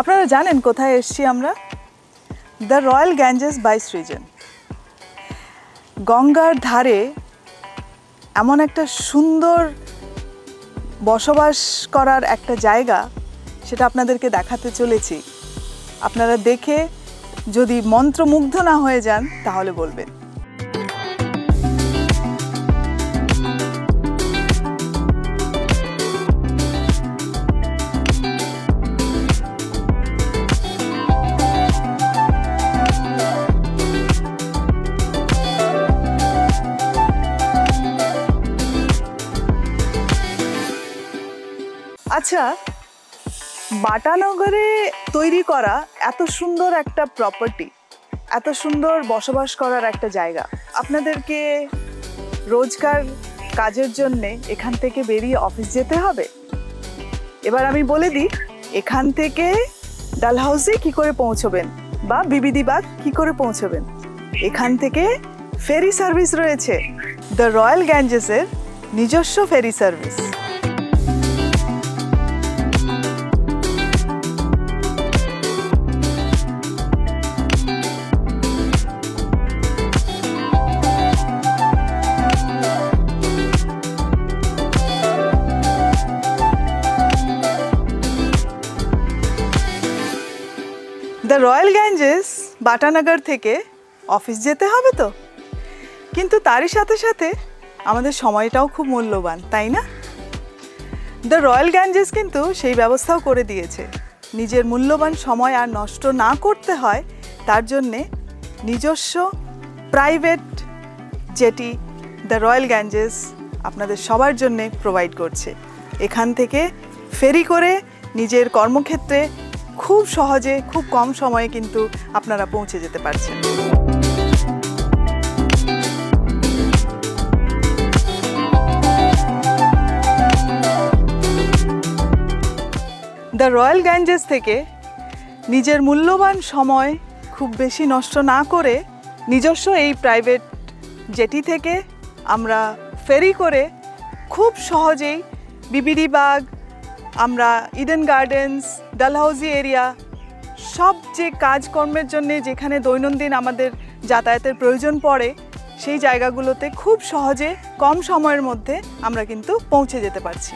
আপনারা জানেন কোথায় এসেছি আমরা? দ্য রয়্যাল গ্যাঞ্জেস বাই সৃজন। গঙ্গার ধারে এমন একটা সুন্দর বসবাস করার একটা জায়গা, সেটা আপনাদেরকে দেখাতে চলেছি। আপনারা দেখে যদি মন্ত্রমুগ্ধ না হয়ে যান তাহলে বলবেন। আচ্ছা, বাটানগরে তৈরি করা এত সুন্দর একটা প্রপার্টি, এত সুন্দর বসবাস করার একটা জায়গা, আপনাদেরকে রোজকার কাজের জন্যে এখান থেকে বেরিয়ে অফিস যেতে হবে। এবার আমি বলে দিই, এখান থেকে ডালহাউসি কি করে পৌঁছবেন বা বিবিধি বাগ কি করে পৌঁছবেন। এখান থেকে ফেরি সার্ভিস রয়েছে, দ্য রয়্যাল গ্যাঞ্জেসের নিজস্ব ferry service. The royal Ganges Batanagar থেকে অফিস যেতে হবে তো, কিন্তু তারই সাথে সাথে আমাদের সময়টাও খুব মূল্যবান, তাই না? দ্য রয়্যাল গ্যাঞ্জেস কিন্তু সেই ব্যবস্থাও করে দিয়েছে, নিজের মূল্যবান সময় আর নষ্ট না করতে হয় তার জন্যে নিজস্ব private jetty the royal Ganges আপনাদের সবার জন্যে প্রোভাইড করছে। এখান থেকে ফেরি করে নিজের কর্মক্ষেত্রে খুব সহজে, খুব কম সময়ে কিন্তু আপনারা পৌঁছে যেতে পারছেন। দ্য রয়্যাল গ্যাঞ্জেস থেকে নিজের মূল্যবান সময় খুব বেশি নষ্ট না করে নিজস্ব এই প্রাইভেট জেটি থেকে আমরা ফেরি করে খুব সহজেই বিবিধি বাগ, আমরা ইডেন গার্ডেন্স, ডালহাউসি এরিয়া, সব যে কাজকর্মের জন্যে যেখানে দৈনন্দিন আমাদের যাতায়াতের প্রয়োজন পড়ে সেই জায়গাগুলোতে খুব সহজে কম সময়ের মধ্যে আমরা কিন্তু পৌঁছে যেতে পারছি।